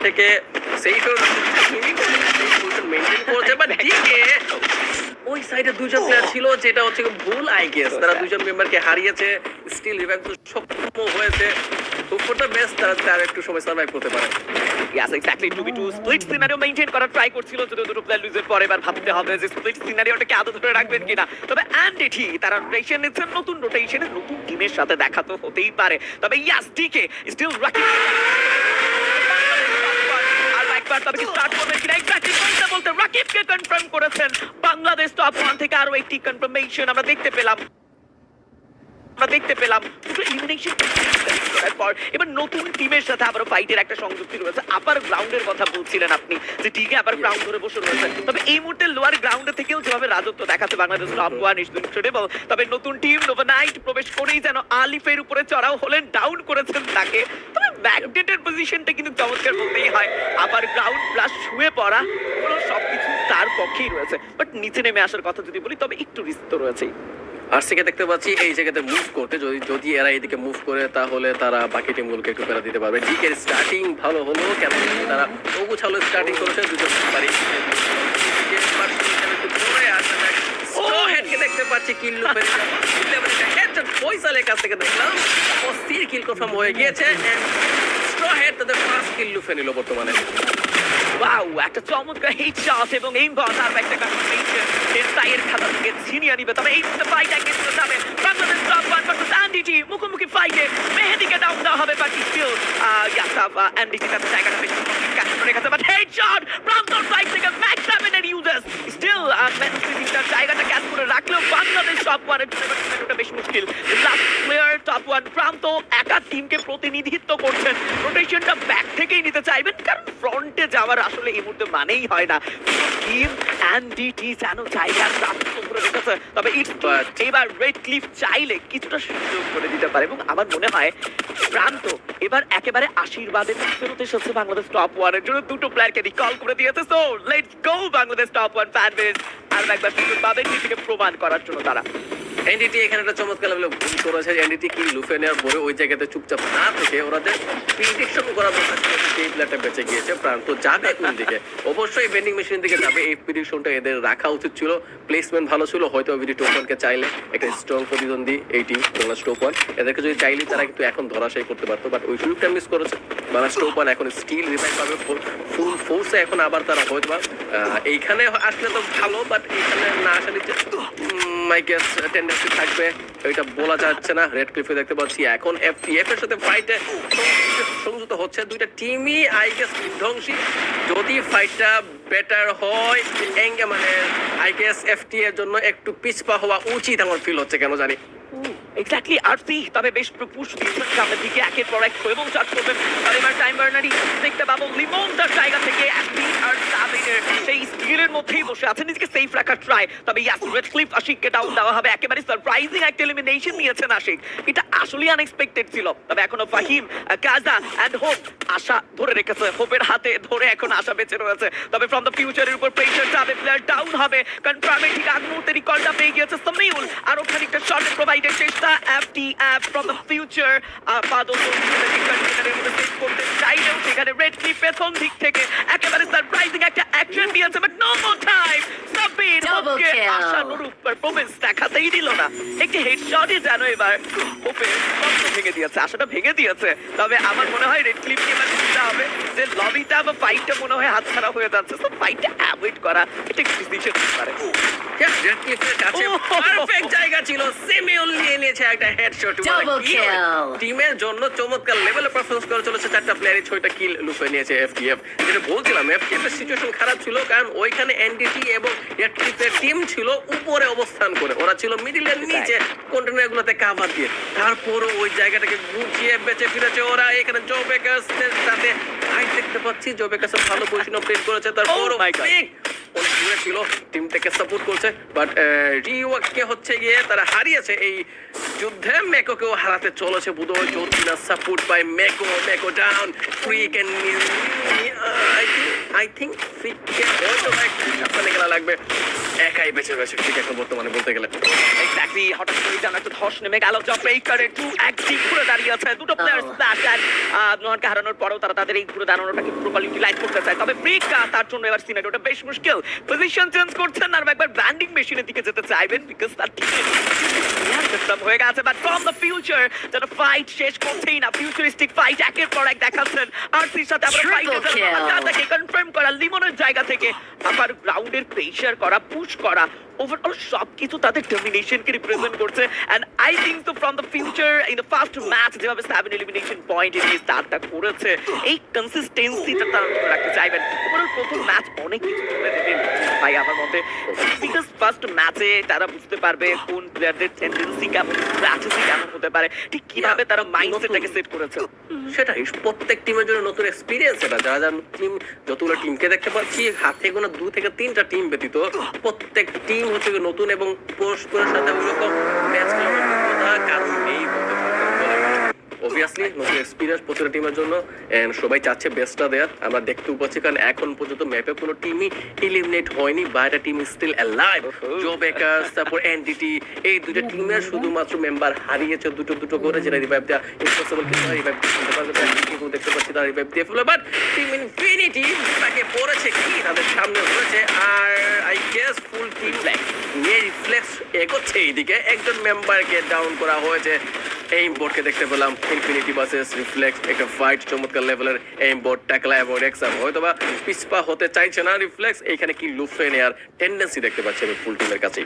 থেকে safe maintain করেছে, but decay ওই সাইডে দুজন প্লেয়ার ছিল, যেটা হচ্ছে ভুল আই গেস। তারা দুজন মেম্বারকে হারিয়েছে, স্টিল রিভাইভ সক্ষম হয়েছে। হোপ ফর দ্য বেস্ট, তারা একটু সময় সার্ভাইভ করতে পারে। Yes, exactly. 2v2 split scenario maintain করার ট্রাই করছিল, যদি দুটো প্লেয়ার লুজের পরে এবার ভাবতে হবে যে স্প্লিট সিনারিওটাকে আদৌ ধরে রাখবেন কিনা। তবে অ্যান্ডিটি তারা রোটেশন নিচ্ছে, নতুন রোটেশনে নতুন টিমের সাথে দেখা তো হতেই পারে। তবে ইয়াস ডিকে স্টিল রাকিব আর একবার তবে কি স্টার্ট করবেন কিনা এক্স্যাক্টলি বলতে রাকিবকে কনফার্ম করেছেন বাংলাদেশ টপ 1 থেকে। আরো একটি কনফার্মেশন আমরা দেখতে পেলাম দুটো এলিমিনেশন করার পর এবার নতুন টিমের সাথে আবার ফাইটের একটা সংযুক্তি রয়েছে। আপার গ্রাউন্ডের কথা বলছিলেন আপনি, যে ঠিক আবার গ্রাউন্ড ধরে বসে রয়েছে। তবে এই মুহূর্তে লোয়ার গ্রাউন্ডে থেকেও যেভাবে রাজত্ব দেখাচ্ছে বাংলাদেশ টপ 1 ইজ ইনক্রেডিবল। তবে নতুন টিম নোভা নাইট প্রবেশ করেই যেন আলিফের উপরে চড়াও হলেন, ডাউন করেছেন তাকে। তবে ব্যাকডেটের পজিশনটা কিন্তু চমৎকার বলতেই হয়। আপার গ্রাউন্ড প্লাস শুয়ে পড়া পুরো সবকিছু তার পক্ষেই রয়েছে। বাট নিচে নেমে আসার কথা যদি বলি, তবে একটু রিস্ক তো রয়েছেই। আরসিকে দেখতে পাচ্ছি এই জায়গাতে মুভ করতে, যদি এরা এদিকে মুভ করে তাহলে তারা বাকি টিমগুলোকে একটু ফেরা দিতে পারবে। ডিকের স্টার্টিং ভালো হলো, কেন তারা অগুছালো স্টার্টিং করেছে দুজন পারি। দেখতে পাচ্ছি কিল লুপের ফয়সালের কাছ থেকে দেখলাম অস্থির কিল কনফার্ম হয়ে গিয়েছে। স্ট্র হেড তাদের ফার্স্ট কিল লুপে নিল বর্তমানে। ওয়াও, একটা চমৎকার হেডশট এবং এইম বল আর একটা কনফার্মেশন এর সাইয়ের খাতা থেকে ছিনিয়ে নিবে। তবে এই ফাইট এগেইনস্ট দ্য যাবে বাংলাদেশ টপ 1 ভার্সেস এনডিটি। মুখোমুখি ফাইটে মেহেদিকে ডাউন দেওয়া হবে, বাট স্টিল ইয়াসাব এনডিটি তার জায়গাটা বেশ ক্যাচ করে গেছে। বাট হেডশট প্রান্তর সাইড থেকে ম্যাক্স হ্যাভেনের ইউজার্স স্টিল মেহেদি তার জায়গাটা ক্যাচ করে রাখলেও বাংলাদেশ টপ 1 এর জন্য এটা বেশ মুশকিল। লাস্ট প্লেয়ার টপ 1 প্রান্ত একা টিমকে প্রতিনিধিত্ব করছেন, রোটেশনটা ব্যাক থেকেই নিতে চাইবেন, কারণ ফ্রন্টে যাওয়ার আসলে এই মুহূর্তে মানেই হয় না। টিম এনডিটি যেন জায়গা প্রাপ্ত করে রেখেছে। তবে এবার রেড ক্লিফ চাইলে কিছুটা সুযোগ করে দিতে পারে, এবং আমার মনে হয় প্রান্ত এবার একেবারে আশীর্বাদের ফেরত এসেছে বাংলাদেশ টপ 1 এর জন্য। দুটো প্লেয়ারকে রিকল করে দিয়েছে। So let's go Bangladesh top 1 fan base. আর একবার সুযোগ পাবে নিজেকে প্রমাণ করার জন্য তারা। এনডিটি এখানে একটা চমৎকার লেভেলে ভুল করেছে। এনডিটি কি লুফে নেওয়ার পরে ওই জায়গাতে চুপচাপ না থেকে ওরাদের প্রিডিকশন করার মতো এই প্লেয়ারটা বেঁচে গিয়েছে। প্রান্ত যাবে কোন দিকে, অবশ্যই বেন্ডিং মেশিন দিকে যাবে। এই প্রিডিকশনটা এদের রাখা উচিত ছিল, প্লেসমেন্ট ভালো ছিল। হয়তো ভিডি টোকনকে চাইলে একটা স্ট্রং প্রতিদ্বন্দ্বী এই টিম বাংলাদেশ টপ 1, এদেরকে যদি চাইলে তারা কিন্তু এখন ধরাশায়ী করতে পারতো, বাট ওই সুযোগটা মিস করেছে। বাংলাদেশ টপ 1 এখন স্টিল রিভাইভ পাবে ফুল ফোর্সে। এখন আবার তারা হয়তো এইখানে আসলে তো ভালো, বাট এইখানে না আসলে মাই গেস টেন্ডেন্সি থাকবে, এটা বলা যাচ্ছে না। রেড ক্লিফে দেখতে পাচ্ছি এখন এফটিএফ এর সাথে ফাইটে সংযুক্ত হচ্ছে দুইটা টিমই আই গেস বিধ্বংসী। যদি ফাইটটা বেটার হয় মানে আই গেস এফটি এর জন্য একটু পিছপা হওয়া উচিত আমার ফিল হচ্ছে, কেন জানি। এক্স্যাক্টলি আরসি তবে বেশ পুশ দিয়েছেন সামনের দিকে একের পর এক এবং চার্জ করবেন। আর এবার টাইম বার্নারই দেখতে পাবো লিমন তার জায়গা থেকে অ্যাসপি আর সাবিনের সেই স্কিলের মধ্যেই বসে আছে, নিজেকে সেফ রাখার ট্রাই। তবে ইয়াস রেড ক্লিফ আশিককে ডাউন দেওয়া হবে। একেবারে সারপ্রাইজিং একটা এলিমিনেশন নিয়েছেন আশিক, এটা আসলেই আনএক্সপেক্টেড ছিল। তবে এখনো ফাহিম, কাজা এন্ড হোপ আশা ধরে রেখেছে, হোপের হাতে ধরে এখন আশা বেঁচে রয়েছে। তবে ফ্রম দ্য ফিউচারের উপর প্রেসার যাবে, প্লেয়ার ডাউন হবে কনফার্মে। ঠিক আগ মুহূর্তে রিকলটা পেয়ে গিয়েছে সামিউল, আর ওখানে একটা শর্ট প্রোভাইডের চেষ্টা। FTF from the future পাদল কন্টেনারের মধ্যে সেট করতে চাইলেও সেখানে রেড ক্লিফ পেছন দিক থেকে একেবারে সারপ্রাইজিং একটা অ্যাকশন দিয়েছে, but no more time. Sabir ওকে আশানুরূপ পারফরম্যান্স দেখাতেই দিল না। একটি হেডশটই যেন এবার হোপের স্বপ্ন ভেঙে দিয়েছে, আশাটা ভেঙে দিয়েছে। তবে আমার মনে হয় রেড ক্লিফকে এবার বুঝতে হবে যে লবিটা বা ফাইটটা মনে হয় হাতছাড়া হয়ে যাচ্ছে, তো ফাইটটা অ্যাভয়েড করা এটা একটু ডিসিশন হতে পারে। রেড ক্লিফের কাছে পারফেক্ট জায়গা ছিল, সিমিউল নিয়ে নিয়েছে একটা হেডশট। টিমের জন্য চমৎকার লেভেলে পারফরম্যান্স করে চলেছে চারটা প্লেয়ারই 6টা কিল লুফে নিয়েছে এফটিএফ। যেটা বলছিলাম এফটিএফ এর সিচুয়েশন খারাপ ছিল, কারণ ওইখানে এনডিটি এবং রেড ক্লিফের টিম ছিল উপরে অবস্থান করে, ওরা ছিল মিডলের নিচে কন্টেনারগুলোতে কাভার দিয়ে। তারপরও ওই জায়গাটাকে গুছিয়ে বেঁচে ফিরেছে ওরা। এখানে জো বেকার্সের সাথে ফাইট দেখতে পাচ্ছি, জো বেকার্স ভালো পজিশন প্লেট করেছে। তারপরও অনেক দূরে ছিল, টিম থেকে সাপোর্ট করছে, বাট রিওয়াককে হচ্ছে গিয়ে তারা হারিয়েছে এই যুদ্ধে। মেকোকেও হারাতে চলেছে বুধবার, যদি না সাপোর্ট বাই মেকো ডাউন। Free can I think free can করা লাগবে, একাই বেঁচে রয়েছে ঠিক এখন বর্তমানে বলতে গেলে। এক্স্যাক্টলি, হঠাৎ করে যেন একটা ধস নেমে গেল। জব ব্রেকারের 2x ঘুরে দাঁড়িয়ে আছে, দুটো প্লেয়ার স্প্ল্যাশ এন্ড নোয়ানকে হারানোর পরেও তারা তাদের এই ঘুরে দাঁড়ানোটাকে প্রপারলি ইউটিলাইজ করতে চায়। তবে ব্রেক তার জন্য এবার সিনারিওটা বেশ মুশকিল। পজিশন চেঞ্জ করছেন আর একবার ব্যান্ডিং মেশিনের দিকে যেতে চাইবেন বিকজ তার টিমে সিস্টেম হয়ে গেছে। বাট ফ্রম দ্য ফিউচার যেন ফাইট শেষ করছেই না, ফিউচারিস্টিক ফাইট একের পর এক দেখাচ্ছেন। আরসির সাথে আমরা ফাইটের জন্য কনফার্ম করা, লিমনের জায়গা থেকে আবার গ্রাউন্ডের প্রেসার করা, পুশ করা, ওভারঅল সবকিছু তাদের ডমিনেশনকে রিপ্রেজেন্ট করছে। And I think so from the future in the first match যেভাবে 7 এলিমিনেশন পয়েন্ট নিয়ে স্টার্টটা করেছে, এই কনসিস্টেন্সিটা তারা ধরে রাখতে চাইবেন। ওভারঅল প্রথম ম্যাচ অনেক কিছু করে দেবেন ভাই আমার মতে, বিকজ ফার্স্ট ম্যাচে তারা বুঝতে পারবে কোন প্লেয়ারদের টেন্ডেন্সি কেমন, স্ট্র্যাটেজি কেমন হতে পারে, ঠিক কিভাবে তারা মাইন্ডসেটটাকে সেট করেছে। সেটাই প্রত্যেক টিমের জন্য নতুন এক্সপিরিয়েন্স। এটা যারা যারা টিম, যতগুলো টিমকে দেখতে পাচ্ছি হাতে গোনা 2 থেকে 3টা টিম ব্যতীত প্রত্যেক টিম হচ্ছে নতুন এবং পরস্পরের সাথে ওইরকম ম্যাচ খেলার অভিজ্ঞতা কারণ নেই বলতে পারেন। অবভিয়াসলি নতুন এক্সপিরিয়েন্স প্রতিটা টিমের জন্য এন্ড সবাই চাচ্ছে বেস্টটা দেয়ার। আমরা দেখতেও পাচ্ছি কারণ এখন পর্যন্ত ম্যাপে কোনো টিমই এলিমিনেট হয়নি বা একটা টিম স্টিল অ্যালাইভ। জো বেকার্স, তারপর এনডিটি, এই দুটো টিমের শুধুমাত্র মেম্বার হারিয়েছে দুটো করে, যেটা রিভাইভ দেওয়া ইম্পসিবল, কিন্তু রিভাইভ দিতে পারবে না। কিন্তু দেখতে পাচ্ছি তারা রিভাইভ দিয়ে ফেলবে, বাট টিম ইনফিনিটি তাকে পড়েছে কি তাদের সামনে রয়েছে। আর আই গেস ফুল টিম নিয়ে রিফ্লেক্স এগোচ্ছে এইদিকে, একজন মেম্বারকে ডাউন করা হয়েছে। এইম বোর্ডকে দেখতে পেলাম ইনফিনিটি ভার্সেস রিফ্লেক্স, একটা ফাইট চমৎকার লেভেলের। এইম বোর্ড ট্যাকলা এবং রেক্সাম হয়তোবা পিছপা হতে চাইছে না রিফ্লেক্স, এইখানে কি লুফে নেওয়ার টেন্ডেন্সি দেখতে পাচ্ছি আমি ফুল টিমের কাছেই।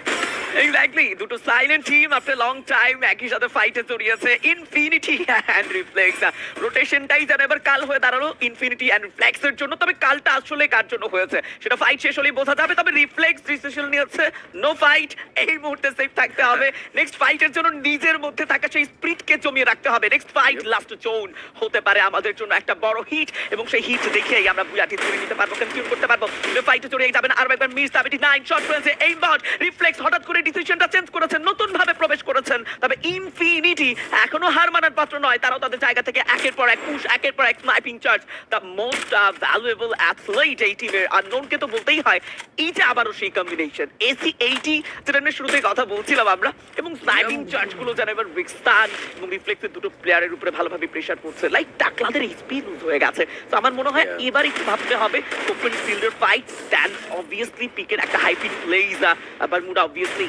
এক্স্যাক্টলি, দুটো silent team after long time একই সাথে ফাইটে জড়িয়েছে। ইনফিনিটি এন্ড রিফ্লেক্স, রোটেশনটাই যেন এবার কাল হয়ে দাঁড়ালো ইনফিনিটি এন্ড রিফ্লেক্সের জন্য। তবে কালটা আসলে কার জন্য হয়েছে সেটা ফাইট শেষ হলেই বোঝা যাবে। তবে রিফ্লেক্স ডিসিশন নিয়েছে নো ফাইট, এই মুহূর্তে সেফ থাকতে হবে। নেক্সট ফাইটের জন্য নিজের মধ্যে থাকা সেই স্পিরিটকে জমিয়ে রাখতে হবে। নেক্সট ফাইট লাস্ট জোন হতে পারে আমাদের জন্য একটা বড় হিট, এবং সেই হিট দেখেই আমরা বুয়াটি ধরে নিতে পারবো, কনফিউজ করতে পারবো। ফাইটে জড়িয়ে যাবেন আর একবার মিস 79 শট রয়েছে। এইম বট রিফ্লেক্স হঠাৎ করে ডিসিশনটা চেঞ্জ করেছেন, নতুন ভাবে প্রবেশ করেছেন। তবে ইনফিনিটি এখনো হার মানার পাত্র নয়, তারাও তাদের জায়গা থেকে একের পর এক পুশ, একের পর এক sniping charge. The most valuable athlete এই টিমের আননোনকে তো বলতেই হয়। এই যে আবারও সেই কম্বিনেশন AC-80 যেটা নিয়ে শুরুতে কথা বলছিলাম আমরা, এবং স্নাইপিং চার্জ গুলো যেন এবার রিক্সান এবং রিফ্লেক্সের দুটো প্লেয়ারের উপরে ভালোভাবে প্রেসার পড়ছে। লাইক টাকলাদের স্পিড লুজ হয়ে গেছে। তো আমার মনে হয় এবার একটু ভাবতে হবে ওপেন ফিল্ডের ফাইট স্ট্যান্ড, অবভিয়াসলি পিকের একটা হাইপিং প্লেজ, আবার মুড অবভিয়াসলি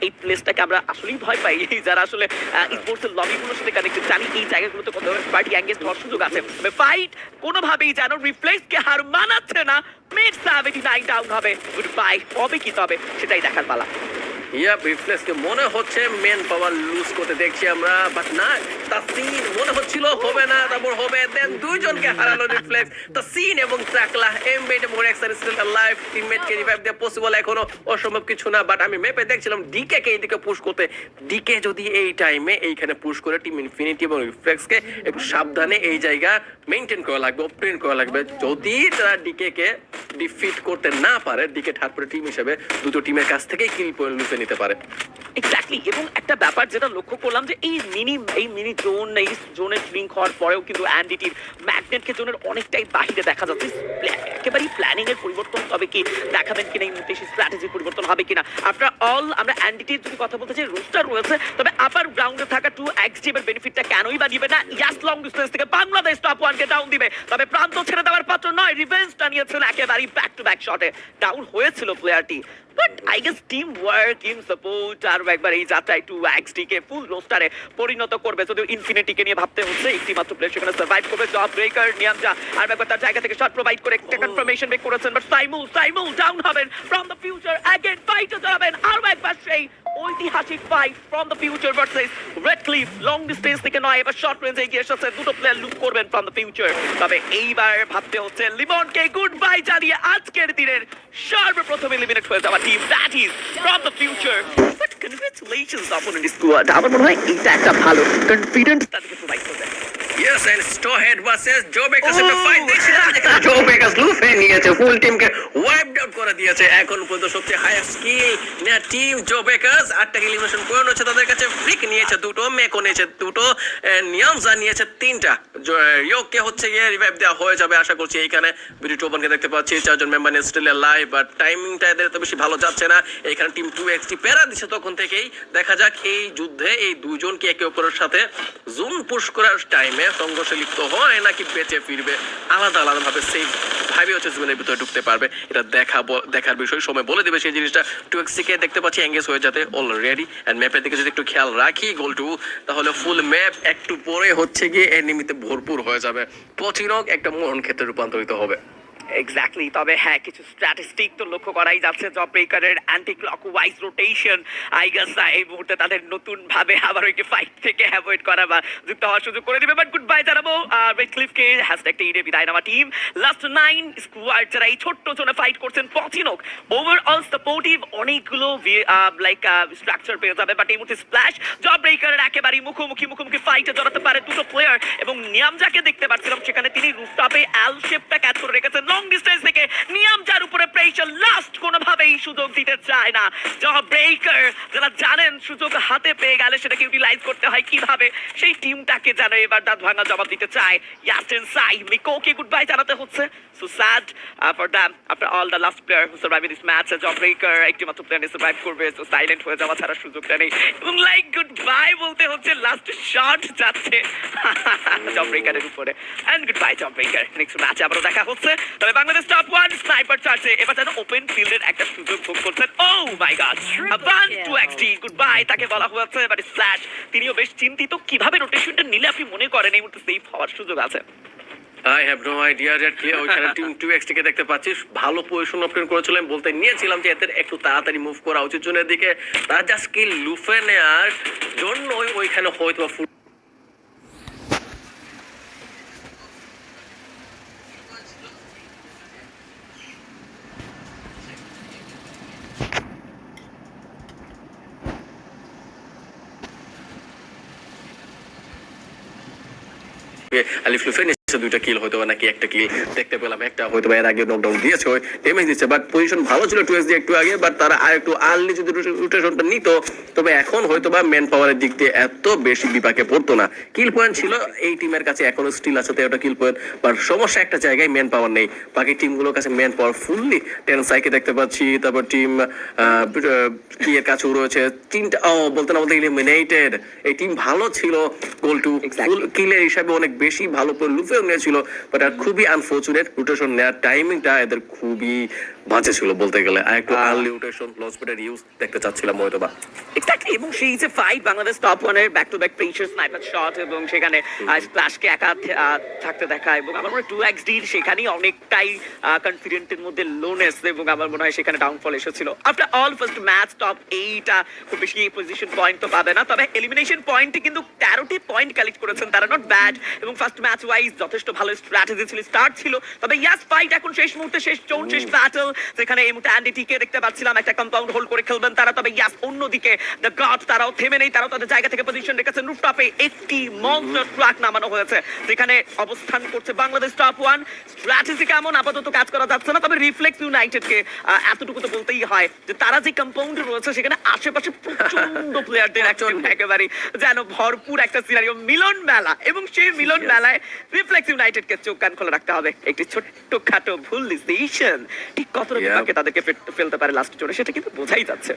এই প্লেসটাকে আমরা আসলেই ভয় পাই যারা আসলে স্পোর্টসের লবিগুলোর সাথে কানেক্টেড, জানি এই জায়গাগুলোতে কত পার্টি এঙ্গেজ হওয়ার সুযোগ আছে। তবে ফাইট কোনোভাবেই যেন রিফ্লেক্সকে হার মানাচ্ছে না। মিড 79 ডাউন হবে, গুড বাই হবে কি তবে সেটাই দেখার পালা। রিফ্লেক্সকে মনে হচ্ছে মেন পাওয়ার লুজ করতে দেখছি আমরা, বাট না, তাসিন মনে হচ্ছিল হবে না, তারপর হবে, দেন দুইজনকে হারালো রিফ্লেক্স। তাসিন এবং টাকলা, এমবেড এবং রেক্সার স্টিল অ্যালাইভ, টিমমেটকে রিভাইভ দেওয়া পসিবল এখনো অসম্ভব কিছু না। বাট আমি ম্যাপে দেখছিলাম ডিকে কে এইদিকে পুশ করতে, ডিকে যদি এই টাইমে এইখানে পুশ করে টিম ইনফিনিটি এবং রিফ্লেক্সকে একটু সাবধানে এই জায়গা মেইনটেইন করা লাগবে, অপটেন করা লাগবে। যদি তারা ডিকে কে ডিফিট করতে না পারে, ডিকে থার্ড পার্টি টিম হিসেবে দুটো টিমের কাছ থেকেই কিল পয়েন্ট লুফে নিতে পারে। এক্স্যাক্টলি, এবং একটা ব্যাপার যেটা লক্ষ্য করলাম যে এই মিনি জোন, এই জোনের লিঙ্ক হওয়ার পরেও কিন্তু অ্যান্ডিটির ম্যাগনেটকে জোনের অনেকটাই বাহিরে দেখা যাচ্ছে। একেবারেই প্ল্যানিং এর পরিবর্তন হবে কি, দেখাবেন কিনা এই মুহূর্তে, সেই স্ট্র্যাটেজির পরিবর্তন হবে কিনা। আফটার অল আমরা অ্যান্ডিটির যদি কথা বলতে চাই, রোস্টার রয়েছে, তবে আপার গ্রাউন্ডে থাকা 2xG এর বেনিফিটটা কেনই বা দিবে না। ইয়াস লং ডিস্টেন্স থেকে বাংলাদেশ টপ 1 কে ডাউন দিবে, তবে প্রান্ত ছেড়ে দেওয়ার পাত্র নয়। রিভেঞ্জটা নিয়েছেন একেবারেই ব্যাক টু ব্যাক শটে, ডাউন হয়েছিল প্লেয়ারটি। But I guess team work, team support আর একবার এই যাত্রায় 2xD কে ফুল রোস্টারে পরিণত করবে। যদিও ইনফিনিটিকে নিয়ে ভাবতে হচ্ছে, একটি মাত্র প্লেয়ার সেখানে সার্ভাইভ করবে। জব ব্রেকার নিয়ামজা আর একবার তার জায়গা থেকে শট প্রোভাইড করে একটা কনফার্মেশন বেক করেছেন। বাট সাইমুল ডাউন হবেন ফ্রম দ্য ফিউচার, অ্যাগেন ফাইটে যাবেন আর একবার সেই ঐতিহাসিক fight from the future versus red cliff. Long distance থেকে নয়, এবার শর্ট রেঞ্জে এগিয়ে এসেছে, দুটো প্লেয়ার লুক করবেন ফ্রম দ্য ফিউচার। তবে এইবার ভাবতে হচ্ছে লিমনকে গুড বাই জানিয়ে আজকের দিনের সর্বপ্রথম এলিমিনেট হয়ে যাওয়া team, that is from the future. But congratulations opponent squad, আমার মনে হয় এটা একটা ভালো কনফিডেন্স তাদেরকে প্রোভাইড করবে। Yes, and Stowhead versus Joe Bakers in the fight. দেখছিলাম যেখানে Joe Bakers লুফে নিয়েছে, ফুল টিমকে ওয়াইপড আউট ওয়েব করে দিয়েছে এখন পর্যন্ত সবচেয়ে হাই স্কিল নেয়া টিম জো বেকার্স 8টা এলিমিনেশন পয়েন্ট হচ্ছে তাদের কাছে, ফ্রিক নিয়েছে দুটো, মেকো নিয়েছে দুটো, নিয়ামজা নিয়েছে 3টা। ইয়োকে হচ্ছে গিয়ে রিভাইভ দেওয়া হয়ে যাবে আশা করছি। এইখানে বিডি টোপনকে দেখতে পাচ্ছি 4জন মেম্বার নিয়ে স্টিল লাইভ, বাট টাইমিংটা এদের তো বেশি ভালো যাচ্ছে না। এখানে টিম 2XT প্যারা দিচ্ছে তখন থেকেই। দেখা যাক এই যুদ্ধে এই দুজনকে একে অপরের সাথে জুম পুশ করার টাইমে সংঘর্ষে লিপ্ত হয় নাকি বেঁচে ফিরবে, আলাদা আলাদা ভাবে সেই ভাবে হচ্ছে জুনের ভিতরে ঢুকতে পারবে। এটা দেখার বিষয়, সময় বলে দেবে সেই জিনিসটা। 2XT কে দেখতে পাচ্ছি এঙ্গেজ হয়ে যাতে অলরেডি, এন্ড ম্যাপের দিকে যদি একটু খেয়াল রাখি গোল2, তাহলে ফুল ম্যাপ একটু পরে হচ্ছে গিয়ে এনিমিতে ভরপুর হয়ে যাবে। পচিনক একটা মোহন ক্ষেত্রে রূপান্তরিত হবে। এক্স্যাক্টলি, তবে হ্যাঁ কিছু স্ট্যাটিস্টিক তো লক্ষ্য করাই যাচ্ছে। জব ব্রেকারের anticlockwise rotation I guess এই মুহূর্তে তাদের নতুন ভাবে আবার ওই ফাইট থেকে অ্যাভয়েড করা বা যুক্ত হওয়ার সুযোগ করে দিবে। বাট গুড বাই জানাবো রেড ক্লিফকে, হ্যাশট্যাগটা ইডে বিদায় নেওয়া টিম। লাস্ট 9 স্কোয়াড যারা এই ছোট্ট জোনে ফাইট করছেন, পচিনক ওভারঅল সাপোর্টিভ, অনেকগুলো লাইক স্ট্রাকচার পেয়ে যাবে। বাট এই মুহূর্তে স্প্ল্যাশ জব ব্রেকারের একেবারেই মুখোমুখি ফাইটে জড়াতে পারে দুটো প্লেয়ার, এবং নিয়ামজাকে দেখতে পাচ্ছিলাম সেখানে তিনি রুফটপে এল শেপটা ক্যাচ করে রেখেছেন লং ডিস্টেন্স থেকে। নিয়ামজার উপরে প্রেশার, লাস্ট কোনোভাবেই সুযোগ দিতে চায় না জব ব্রেকার। যারা জানেন সুযোগ হাতে পেয়ে গেলে সেটাকে ইউটিলাইজ করতে হয় কিভাবে, সেই টিমটাকে যেন এবার দাঁত ভাঙা জবাব দিতে চায়। ইয়াসিন সাই মিকোকে গুড বাই জানাতে হচ্ছে। So sad for them after all the last player who survive this match. Job breaker একটি মাত্র প্লেয়ার সার্ভাইভ করবে, সো সাইলেন্ট হয়ে যাওয়া ছাড়া সুযোগটা নেই, এবং লাইক গুড বাই বলতে হচ্ছে। লাস্ট শট যাচ্ছে জব ব্রেকারের উপরে, and good bye job breaker. Next ম্যাচে আবারও দেখা হচ্ছে। তবে বাংলাদেশ টপ 1 স্নাইপার চার্জে এবার যেন ওপেন ফিল্ডের একটা সুযোগ ভোগ করছেন। ও my god, Aban 2XT good bye তাকে বলা হয়েছে, বাট স্প্ল্যাশ তিনিও বেশ চিন্তিত কিভাবে রোটেশনটা নিলে আপনি মনে করেন এই মুহূর্তে সেফ হওয়ার সুযোগ আছে। I have no idea red কি ওইখানে টিম 2XT কে দেখতে পাচ্ছিস, ভালো পজিশন অপটেন করেছিলাম, বলতে নিয়েছিলাম যে এদের একটু তাড়াতাড়ি মুভ করা উচিত জোনের দিকে। তার যা স্কিল লুফে নেয়ার জন্য ওইখানে হয়তো আলিফ লুফে নিচ্ছে 2টা কিল হয়তো নাকি একটা কিল দেখতে পেলাম, একটা হয়তো এর আগে নকডাউন দিয়েছে, ড্যামেজ দিচ্ছে। বাট পজিশন ভালো ছিল 2XT একটু আগে, বাট তারা আর একটু আর্লি যদি রোটেশনটা নিত, তবে এখন হয়তো বা ম্যান পাওয়ারের দিক দিয়ে এত বেশি বিপাকে পড়তো না। কিল পয়েন্ট ছিল এই টিমের কাছে, এখনো স্টিল আছে 13টা কিল পয়েন্ট, বাট সমস্যা একটা জায়গায় ম্যান পাওয়ার নেই। বাকি টিমগুলোর কাছে ম্যান পাওয়ার ফুললি। টেনসাইকে দেখতে পাচ্ছি, তারপর টিম কি এর কাছেও রয়েছে টিমটা, বলতে না বলতে ইলিমিনেটেড। এই টিম ভালো ছিল, গোল2 ফুল কিলের হিসাবে অনেক বেশি ভালো করে লুফেও নিয়েছিল, বাট আর খুবই আনফরচুনেট রোটেশন নেওয়ার টাইমিংটা এদের খুবই বাজে ছিল বলতে গেলে। আর একটু আর্লি রোটেশন লস পেটার ইউজ দেখতে চাচ্ছিলাম হয়তো বা। এক্স্যাক্টলি, এবং সেই যে ফাইট বাংলাদেশ টপ 1 এর back to back pressure sniper shot, এবং সেখানে স্প্ল্যাশকে একা থাকতে দেখা, এবং আমার মনে হয় 2XD সেখানেই অনেকটাই কনফিডেন্টের মধ্যে লোনেস, এবং আমার মনে হয় সেখানে ডাউনফল এসেছিল। After all first match top 8 খুব বেশি পজিশন পয়েন্ট তো পাবে না, তবে এলিমিনেশন পয়েন্টে কিন্তু 13টি পয়েন্ট কালেক্ট করেছেন তারা, নট ব্যাড। এবং ফার্স্ট ম্যাচ ওয়াইজ যথেষ্ট ভালো স্ট্র্যাটেজি ছিল, স্টার্ট ছিল। তবে ইয়াস ফাইট এখন শেষ মুহূর্তে, শেষ জোন, শেষ ব্যাটল, যেখানে এই মুহূর্তে অ্যান্ডিটিকে দেখতে পাচ্ছিলাম একটা কম্পাউন্ড হোল্ড করে খেলবেন তারা। তবে ইয়াস অন্যদিকে দ্য গড তারাও থেমে নেই, তারাও তাদের জায়গা থেকে পজিশন রেখেছেন। রুফটপে একটি মনস্টার ট্রাক নামানো হয়েছে, যেখানে অবস্থান করছে বাংলাদেশ টপ 1। স্ট্র্যাটেজি কেমন আপাতত কাজ করা যাচ্ছে না, তবে রিফ্লেক্স ইউনাইটেডকে এতটুকু তো বলতেই হয় যে তারা যে কম্পাউন্ডে রয়েছে সেখানে আশেপাশে প্রচন্ড প্লেয়ারদের একেবারে যেন ভরপুর একটা সিনারিও, মিলন মেলা, এবং সেই মিলন মেলায় রিফ্লেক্স ইউনাইটেডকে চোখ কান খোলা রাখতে হবে। একটি ছোট্ট খাটো ভুল ডিসিশন ঠিক কতটা বিপাকে তাদেরকে ফেলতে পারে লাস্ট জোনে, সেটা কিন্তু বোঝাই যাচ্ছে।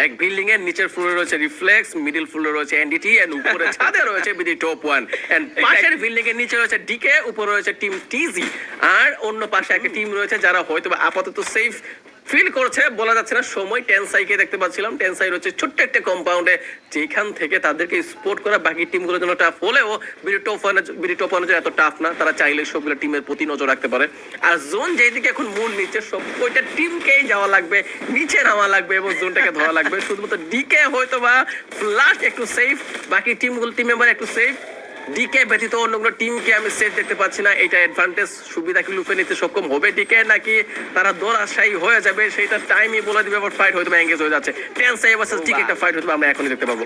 এক বিল্ডিং এর নিচের ফ্লোরে রয়েছে রিফ্লেক্স, মিডল ফ্লোরে রয়েছে এনডিটি, এন্ড উপরে ছাদে রয়েছে বিডি টপ 1, এন্ড পাশের বিল্ডিং এর নিচে রয়েছে ডিকে, উপরে রয়েছে টিম টিজি, আর অন্য পাশে একটা টিম রয়েছে যারা হয়তো আপাতত সেফ ফিল করছে, বলা যাচ্ছে না সময়। টেনসাইকে দেখতে পাচ্ছিলাম, টেনসাই রয়েছে ছোট্ট একটা কম্পাউন্ডে, যেখান থেকে তাদেরকে স্পোর্ট করা বাকি টিমগুলোর জন্য টাফ হলেও বিডি টপ 1 এত টাফ না, তারা চাইলে সবগুলো টিমের প্রতি নজর রাখতে পারে। আর জোন যেদিকে এখন মূল নিচ্ছে, সব ওইটা টিমকেই যাওয়া লাগবে, নিচে নামা লাগবে এবং জোনটাকে ধরা লাগবে। শুধুমাত্র ডিকে হয়তো বা ফ্লাশ একটু সেফ, বাকি টিম মেম্বার একটু সেফ, ডিকে ব্যতীত অন্য কোনো টিমকে আমি সেট দেখতে পাচ্ছি না। এটা অ্যাডভান্টেজ সুবিধা কি লুফে নিতে সক্ষম হবে ডিকে, নাকি তারা দৌড়াশায়ী হয়ে যাবে সেটা টাইমই বলে দিবে। আবার ফাইট হয়তো এঙ্গেজ হয়ে যাচ্ছে, টেনসাই ভার্সেস ডিকে একটা ফাইট হয়তো আমরা এখনই দেখতে পাবো।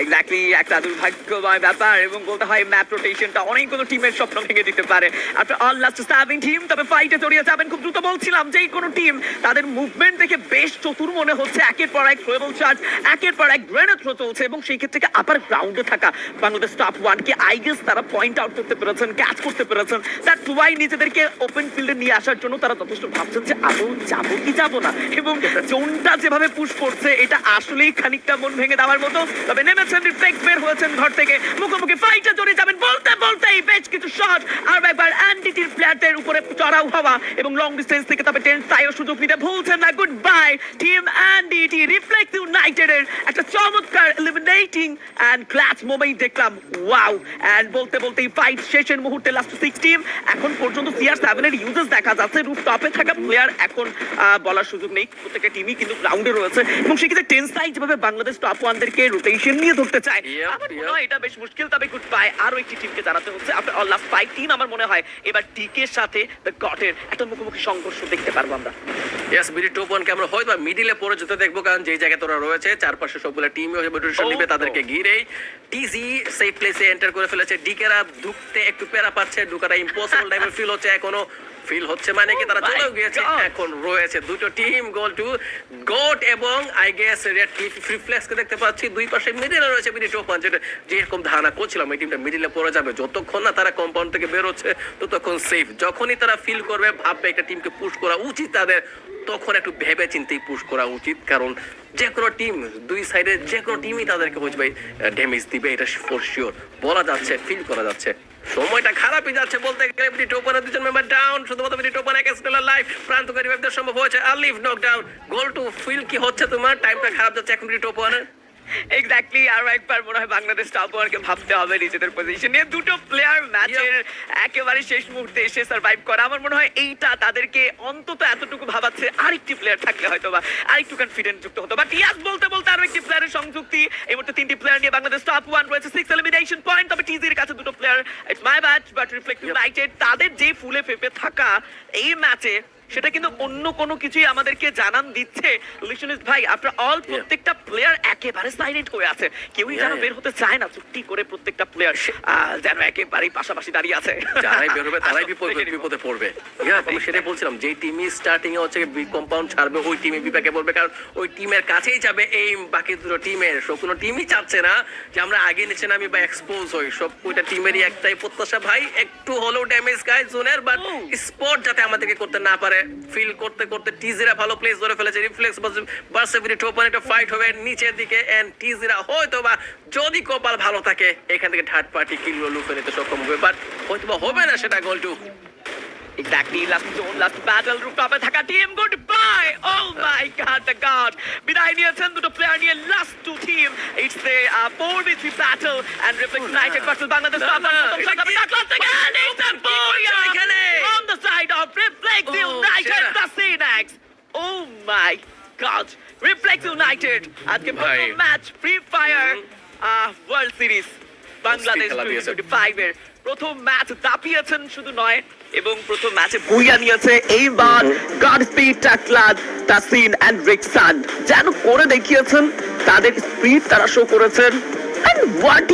এক্স্যাক্টলি, একটা দুর্ভাগ্যময় ব্যাপার এবং বলতে হয় ম্যাপ রোটেশনটা অনেকগুলো টিমের স্বপ্ন ভেঙে দিতে পারে। আফটার অল লাস্ট 7 টিম তবে ফাইটে জড়িয়ে যাবেন। খুব দ্রুত বলছিলাম যে কোনো টিম তাদের মুভমেন্ট দেখে বেশ চতুর মনে হচ্ছে। একের পর এক থ্রোয়েবল চার্জ, একের পর এক গ্রেনেড থ্রো চলছে এবং সেই ক্ষেত্রে আপার গ্রাউন্ডে থাকা বাংলাদেশ টপ 1-কে আই গেস তারা পয়েন্ট আউট করতে পেরেছেন, ক্যাচ করতে পেরেছেন। দ্যাটস ওয়াই নিজেদেরকে ওপেন ফিল্ডে নিয়ে আসার জন্য তারা যথেষ্ট ভাবছেন যে আদৌ যাবো কি যাবো না। এবং জোনটা যেভাবে পুশ করছে এটা আসলেই খানিকটা মন ভেঙে দেওয়ার মতো। তবে নেমেছেন, রিফ্লেক্ট বের হয়েছেন ঘর থেকে, মুখোমুখি ফাইটে জড়িয়ে যাবেন। বলতে বলতেই বেশ কিছু শট আর একবার অ্যান্ডিটির প্লেয়ারদের উপরে চড়াও হওয়া এবং লং ডিস্টেন্স থেকে তবে টেন্স তাইও সুযোগ নিতে ভুলছেন না। গুড বাই টিম অ্যান্ডিটি। রিফ্লেক্ট ইউনাইটেডের একটা চমৎকার এলিমিনেটিং অ্যান্ড ক্লাচ মোমেন্ট দেখলাম। ওয়াও! অ্যান্ড বলতে বলতেই ফাইট শেষের মুহূর্তে লাস্ট 6 টিম। এখন পর্যন্ত CR7 এর ইউজেস দেখা যাচ্ছে। রুফ টপে থাকা প্লেয়ার এখন বলার সুযোগ নেই, প্রত্যেকটা টিমই কিন্তু গ্রাউন্ডে রয়েছে এবং সেক্ষেত্রে টেন্স তাই যেভাবে বাংলাদেশ টপ 1-দেরকে রোটেশন নিয়ে ধরতে চায় আমার মনে হয় এটা বেশ মুশকিল। তবে গুড বাই আরো একটি টিমকে জানাতে হচ্ছে। আফটার অল লাস্ট 5 টিম আমার মনে হয় এবার টিকের সাথে দ্য গটের একটা মুখোমুখি সংঘর্ষ দেখতে পারবো আমরা। ইয়েস, বিডি টপ 1 আমরা হয়তো মিডিলে পরে যেতে দেখবো, কারণ যেই জায়গায় তোরা রয়েছে চারপাশে সবগুলো টিমই রোটেশন নিবে, তাদেরকে ঘিরেই টিজি সেফ প্লেসে এন্টার করে ফেলেছে। ডিকেরা ঢুকতে একটু প্যারা পাচ্ছে, ঢুকাটা ইম্পসিবল টাইপের ফিল হচ্ছে, এখনো ফিল হচ্ছে মানে কি তারা চলেও গিয়েছে। এখন রয়েছে দুটো টিম, গোল টু গোট এবং আই গেস রেড রিফ্লেক্সকে দেখতে পাচ্ছি দুই পাশে। মিডিলে রয়েছে বিডি টপ 1, যেটা যেরকম ধারণা করছিলাম এই টিমটা মিডিলে পড়ে যাবে। যতক্ষণ না তারা কম্পাউন্ড থেকে বের হচ্ছে ততক্ষণ সেফ। যখনই তারা ফিল করবে ভাববে একটা টিমকে পুশ করা উচিত তাদের, তখন একটু ভেবে চিন্তেই পুশ করা উচিত। কারণ যে কোনো টিম, দুই সাইডে যে কোনো টিমই তাদেরকে বুঝবে ড্যামেজ দিবে, এটা ফর শিওর বলা যাচ্ছে, ফিল করা যাচ্ছে। সময়টা খারাপই যাচ্ছে বলতে গেলে। বিডি টপ 1 দুজন মেম্বার ডাউন, শুধুমাত্র বিডি টপ 1 এক স্টেলার লাইফ প্রান্তকারী ব্যবদের সম্ভব হয়েছে। আলিফ নকডাউন, গোল টু ফিল কি হচ্ছে তোমার? টাইমটা খারাপ যাচ্ছে এখন বিডি টপ 1 এর। এক্স্যাক্টলি, আরো একবার মনে হয় বাংলাদেশ টপ 1-কে ভাবতে হবে নিজেদের পজিশন নিয়ে। দুটো প্লেয়ার ম্যাচের একেবারে শেষ মুহূর্তে এসে সার্ভাইভ করা, আমার মনে হয় এইটা তাদেরকে অন্তত এতটুকু ভাবাচ্ছে আরেকটি প্লেয়ার থাকলে হয়তো বা আরেকটু কনফিডেন্ট যুক্ত হতো। বাট ইয়াস, বলতে বলতে আরো একটি প্লেয়ারের সংযুক্তি। এই মুহূর্তে 3টি প্লেয়ার নিয়ে বাংলাদেশ টপ 1 রয়েছে, 6 এলিমিনেশন পয়েন্ট। তবে টিজির কাছে দুটো player, it's my bad, but reflect United তাদের যে ফুলে ফেপে থাকা এই ম্যাচে সেটা কিন্তু অন্য কোনো কিছুই আমাদেরকে জানান দিচ্ছে। লিশনিস ভাই, আফটার অল প্রত্যেকটা প্লেয়ার একেবারে সাইলেন্ট হয়ে আছে, কেউই যেন বের হতে চায় না। চুক্তি করে প্রত্যেকটা প্লেয়ার যেন একেবারেই পাশাপাশি দাঁড়িয়ে আছে। যারাই বের হবে তারাই বিপদে পড়বে। আমি সেটাই বলছিলাম, যেই টিমই স্টার্টিং এ হচ্ছে কম্পাউন্ড ছাড়বে ওই টিমই বিপাকে পড়বে, কারণ ওই টিমের কাছেই যাবে এই বাকি দুটো টিমের। সব কোনো টিমই চাচ্ছে না যে আমরা আগে নিচে নামি বা এক্সপোজ হই। সব কয়টা টিমেরই একটাই প্রত্যাশা ভাই, একটু হলেও ড্যামেজ গায় জোনের, বাট স্পট যাতে আমাদেরকে করতে না পারে। ফিল করতে করতে টিজিরা ভালো প্লেস ধরে ফেলেছে। রিফ্লেক্স ভার্সেস বিডি টপ 1 একটা ফাইট হবে নিচের দিকে, এন্ড টিজিরা হয়তো বা যদি কপাল ভালো থাকে এখান থেকে থার্ড পার্টি কিল লুফে নিতে সক্ষম হবে, বাট হয়তো বা হবে না সেটা। Goal to exactly, last zone, last battle, রুফটপে থাকা team. Goodbye, oh my God, the God বিদায় নিয়েছেন দুটো প্লেয়ার নিয়ে। Last two team, it's the 4v3 battle and Reflect United versus Bangladesh top 1। প্রথম শট হবে টাকলাস থেকে, এন্ড ইটস আ বয়া on the side of Reflex United, the Phoenix. Oh my god, Reflex United আজকে প্রথম match free fire world series Bangladesh 2025 এর প্রথম match দাপিয়েছেন শুধু নয়, এবং প্রথম ম্যাচে বুইয়া নিয়েছে এইবার গডস্পিড, টাকলাদ, তাসিন এন্ড রিক্সান যেন করে দেখিয়েছেন তাদের স্পিড তারা শো করেছেন। And what